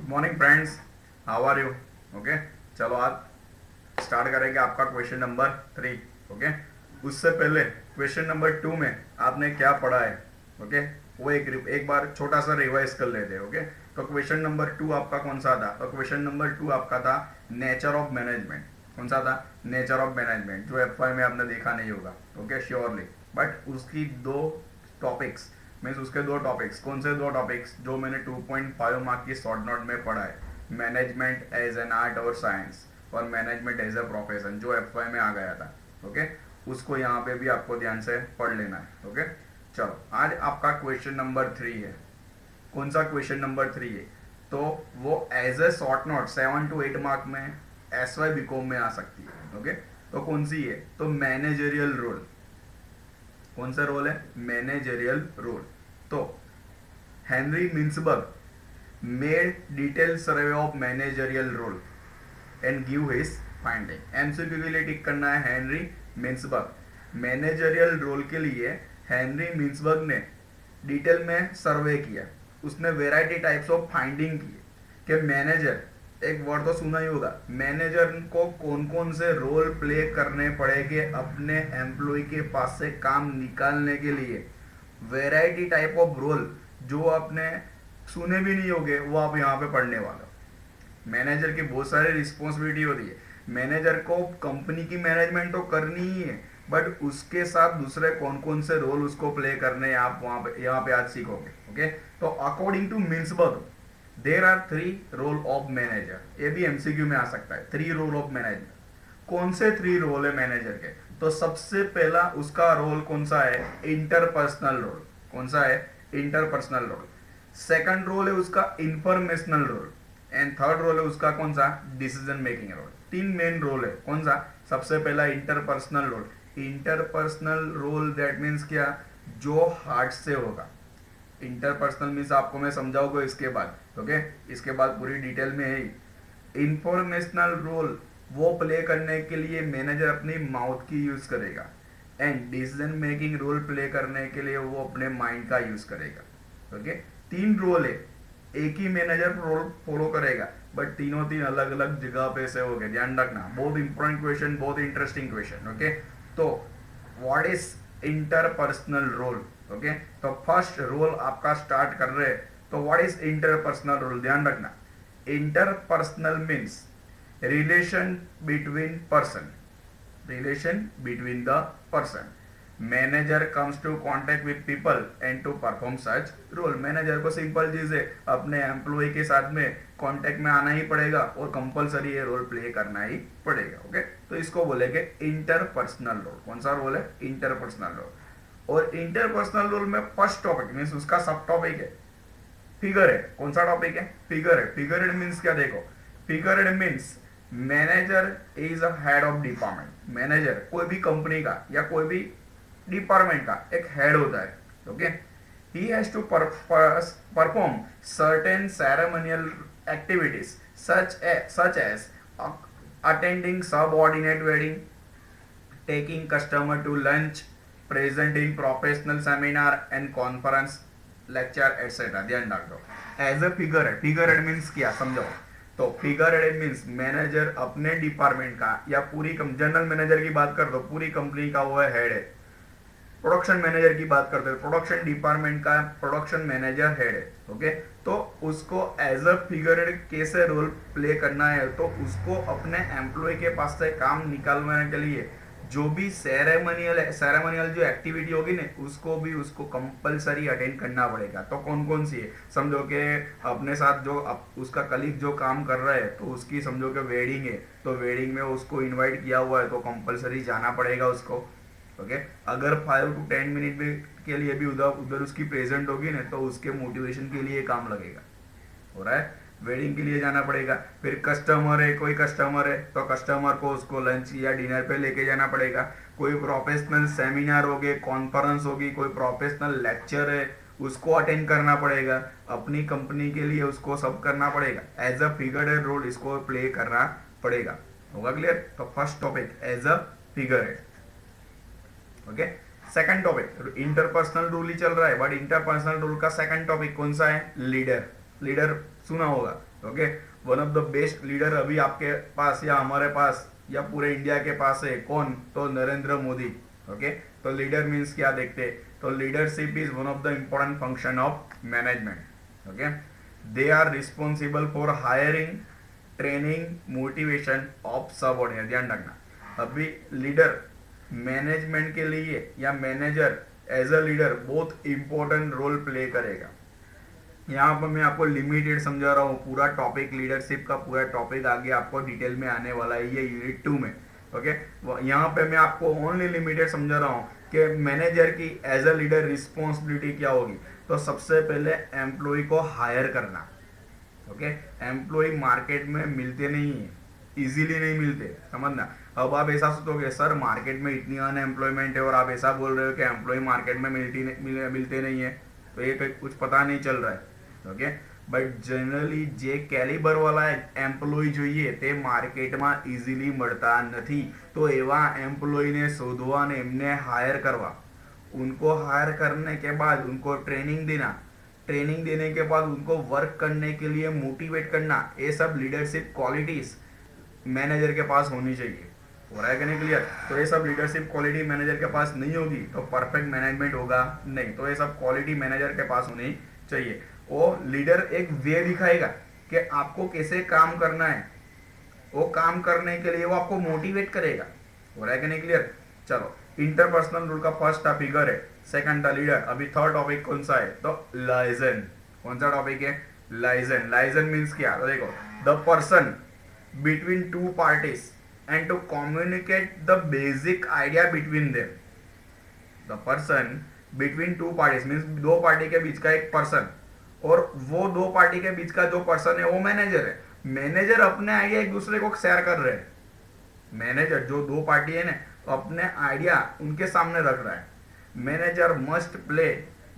Morning friends, how are you? Okay, चलो आज start करेंगे आपका क्वेश्चन नंबर 3। ओके, उससे पहले क्वेश्चन नंबर 2 में आपने क्या पढ़ा है, ओके, वो एक बार छोटा सा रिवाइज कर लेते हैं। ओके, तो क्वेश्चन नंबर 2 आपका कौन सा था? तो क्वेश्चन नंबर 2 आपका था नेचर ऑफ मैनेजमेंट। कौन सा था? नेचर ऑफ मैनेजमेंट, जो एफ में आपने देखा नहीं होगा। ओके, श्योरली, बट उसकी दो टॉपिक्स, मीन्स उसके दो टॉपिक्स, कौन से दो टॉपिक्स जो मैंने 2.5 मार्क की शॉर्ट नोट में पढ़ा है, मैनेजमेंट एज एन आर्ट और साइंस और मैनेजमेंट एज अ प्रोफेशन, जो एफ में आ गया था। ओके, उसको यहाँ पे भी आपको ध्यान से पढ़ लेना है। ओके, चलो आज आपका क्वेश्चन नंबर 3 है। कौन सा क्वेश्चन नंबर 3 है? तो वो as a short note 7 to 8 mark में एस वाई बीकॉम में आ सकती है। ओके, तो कौन सी है? तो मैनेजरियल रोल। कौन सा रोल है? Managerial role. तो Henry Mintzberg made detail survey of managerial role and give his finding. MCQ के लिए टिक करना है हेनरी मिन्सबर्ग। मैनेजरियल रोल के लिए हेनरी मिन्सबर्ग ने डिटेल में सर्वे किया। उसने वेराइटी टाइप्स ऑफ फाइंडिंग की कि मैनेजर, एक वर्ड तो सुना ही होगा, मैनेजर को कौन कौन से रोल प्ले करने पड़ेंगे अपने एम्प्लॉय के पास से काम निकालने के लिए। वेराइटी टाइप ऑफ रोल जो आपने सुने भी नहीं होंगे वो आप यहाँ पे पढ़ने वाले हो। मैनेजर की बहुत सारी रिस्पॉन्सिबिलिटी होती है। मैनेजर को कंपनी की मैनेजमेंट तो करनी ही है, बट उसके साथ दूसरे कौन कौन से रोल उसको प्ले करने हैं आप वहां पे यहाँ पे आज सीखोगे। ओके, तो according to Mintzberg there are 3 role of manager. ये भी एमसीक्यू में आ सकता है। 3 रोल ऑफ मैनेजर। कौन से 3 रोल है मैनेजर के? तो सबसे पहला उसका रोल कौन सा है? Interpersonal role. कौन सा है? Interpersonal role. सेकंड रोल है उसका informational role and third role है उसका कौन सा? Decision making role. 3 main role है। कौन सा? सबसे पहला interpersonal role. Interpersonal role that means क्या? जो हार्ट से होगा। इंटरपर्सनल मीन्स आपको मैं समझाऊंगा इसके बाद। ओके, इसके बाद पूरी डिटेल में है। इंफॉर्मेशनल रोल वो प्ले करने के लिए मैनेजर अपनी माउथ की यूज करेगा and decision making role play करने के लिए वो अपने माइंड का यूज करेगा। ओके, 3 रोल है, एक ही मैनेजर रोल फॉलो करेगा, बट तीनों तीन अलग अलग जगह पे से हो गए। ध्यान रखना, बहुत इंपॉर्टेंट क्वेश्चन, बहुत इंटरेस्टिंग क्वेश्चन। ओके, तो what is interpersonal role? Okay, तो फर्स्ट रोल आपका स्टार्ट कर रहे हैं, तो व्हाट इज इंटरपर्सनल रोल? ध्यान रखना, interpersonal means relation between person. relation between the person. Manager comes to contact with people and to perform such role. Manager को simple चीज है, अपने एम्प्लॉय के साथ में कॉन्टेक्ट में आना ही पड़ेगा और कंपलसरी ये रोल प्ले करना ही पड़ेगा। ओके, तो इसको बोलेंगे इंटरपर्सनल रोल। कौन सा रोल है? Interpersonal role. और इंटरपर्सनल रोल में फर्स्ट टॉपिक मीन्स उसका सब टॉपिक है फिगर है। कौन सा टॉपिक है? फिगर है। फिगर मीन्स क्या? देखो, figure means manager is a head of department. Manager कोई भी कंपनी का या कोई भी डिपार्टमेंट का एक हेड होता है। Okay, he has to perform certain ceremonial activities such as attending subordinate wedding, taking customer to lunch, presenting professional seminar and conference lecture etc. ध्यान रख दो, as a figure head. Figure head means क्या समझो। तो figure head means manager अपने department का या पूरी जनरल मैनेजर की बात कर दो, पूरी कंपनी का वो हेड है। प्रोडक्शन मैनेजर की बात करते हैं, प्रोडक्शन डिपार्टमेंट का प्रोडक्शन मैनेजर हेड है। ओके, तो उसको एज अ फिगर हेड कैसे रोल प्ले करना है? तो उसको अपने एम्प्लॉय के पास से काम निकालवाने के लिए जो भी सेरेमोनियल जो एक्टिविटी होगी ना, उसको कंपलसरी अटेंड करना पड़ेगा। तो कौन कौन सी है? समझो कि अपने साथ जो उसका कलीग जो काम कर रहा है, तो उसकी समझो कि वेडिंग है, तो वेडिंग में उसको इनवाइट किया हुआ है, तो कंपलसरी जाना पड़ेगा उसको। ओके, अगर 5 to 10 मिनट के लिए भी उधर उधर उसकी प्रेजेंट होगी ना, तो उसके मोटिवेशन के लिए काम लगेगा। हो रहा है, वेडिंग के लिए जाना पड़ेगा। फिर कस्टमर है, कोई कस्टमर है तो कस्टमर को उसको लंच या डिनर पे लेके जाना पड़ेगा। कोई प्रोफेशनल सेमिनार होगी, कॉन्फ्रेंस होगी, कोई प्रोफेशनल लेक्चर है, उसको अटेंड करना पड़ेगा। अपनी कंपनी के लिए उसको सब करना पड़ेगा। As a figure head role इसको प्ले करना पड़ेगा। होगा क्लियर? तो first topic as a figure head. Okay, second topic interpersonal rule ही चल रहा है, बट इंटरपर्सनल रूल का सेकंड टॉपिक कौन सा है? लीडर। लीडर सुना होगा, okay. One of the best leader अभी आपके पास या हमारे पास या पूरे इंडिया के पास है कौन, तो नरेंद्र मोदी, ओके। तो लीडर मीन्स क्या देखते, तो leadership is one of the important function of management, okay. They are responsible for hiring, training, motivation of subordinate. ध्यान रखना, अभी लीडर मैनेजमेंट के लिए या मैनेजर एज अ लीडर बहुत इंपॉर्टेंट रोल प्ले करेगा। यहाँ पर मैं आपको लिमिटेड समझा रहा हूँ, पूरा टॉपिक लीडरशिप का पूरा टॉपिक आगे आपको डिटेल में आने वाला है, ये यूनिट 2 में, ओके। यहाँ पे मैं आपको ओनली लिमिटेड समझा रहा हूँ कि मैनेजर की एज अ लीडर रिस्पॉन्सिबिलिटी क्या होगी। तो सबसे पहले एम्प्लॉय को हायर करना, ओके। एम्प्लॉय मार्केट में मिलते नहीं है, इजीली नहीं मिलते, समझना। अब आप ऐसा सोचोगे सर मार्केट में इतनी अनएम्प्लॉयमेंट है और आप ऐसा बोल रहे हो कि एम्प्लॉय मार्केट में मिलते नहीं है, तो ये कुछ पता नहीं चल रहा है, ओके। बट जनरली जे कैलिबर वाला एम्प्लॉय જોઈએ તે માર્કેટમાં ઇઝીલી મળતા નથી, તો એવા એમ્પ્લોયને શોધવા ને એમને હાયર કરવા, उनको हायर करने के बाद उनको ट्रेनिंग देना, ट्रेनिंग देने के बाद उनको वर्क करने के लिए मोटिवेट करना, ये सब लीडरशिप क्वालिटीज मैनेजर के पास होनी चाहिए। हो रहा है कि नहीं क्लियर? तो ये सब लीडरशिप क्वालिटी मैनेजर के पास नहीं होगी तो परफेक्ट मैनेजमेंट होगा नहीं। तो ये सब क्वालिटी मैनेजर के पास होनी चाहिए। वो लीडर एक वे दिखाएगा कि आपको कैसे काम करना है, वो काम करने के लिए वो आपको मोटिवेट करेगा। हो रहा है कि नहीं क्लियर? चलो, इंटरपर्सनल रूल का फर्स्ट फिगर है, सेकंड था लीडर। अभी थर्ड टॉपिक कौन सा है, तो लाइजन। कौन सा टॉपिक है, लाइजन। लाइजन मीन्स क्या, तो देखो, the person between two parties and to communicate the basic idea between them। the person between two parties means दो पार्टी के बीच का एक पर्सन, और वो दो पार्टी के बीच का जो पर्सन है वो मैनेजर है। मैनेजर अपने आइडिया एक दूसरे को शेयर कर रहे हैं। मैनेजर जो दो पार्टी है ना, तो अपने आइडिया उनके सामने रख रहा है। Manager must play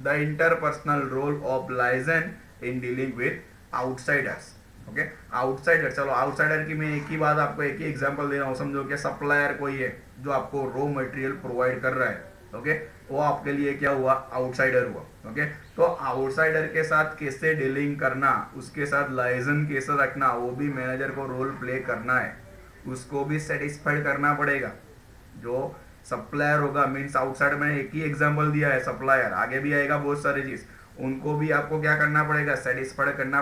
the interpersonal role of liaison in dealing with outsiders, okay. Outsider, चलो आउटसाइडर की मैं एक ही बात आपको, एक ही एग्जांपल दे रहा हूँ। समझो कि सप्लायर कोई है जो आपको रॉ मटेरियल प्रोवाइड कर रहा है, ओके। वो आपके लिए क्या हुआ, आउटसाइडर हुआ, ओके। तो आउटसाइडर के साथ कैसे डीलिंग करना, उसके साथ लाइजन कैसे रखना, वो भी मैनेजर को रोल प्ले करना है, उसको भी सेटिस्फाइड करना पड़ेगा। जो सप्लायर होगा मीन्स आउटसाइडर, मैंने एक ही एग्जाम्पल दिया है, सप्लायर, आगे भी आएगा बहुत सारी चीज, उनको भी आपको क्या करना पड़ेगा, सेटिस्फाइड करना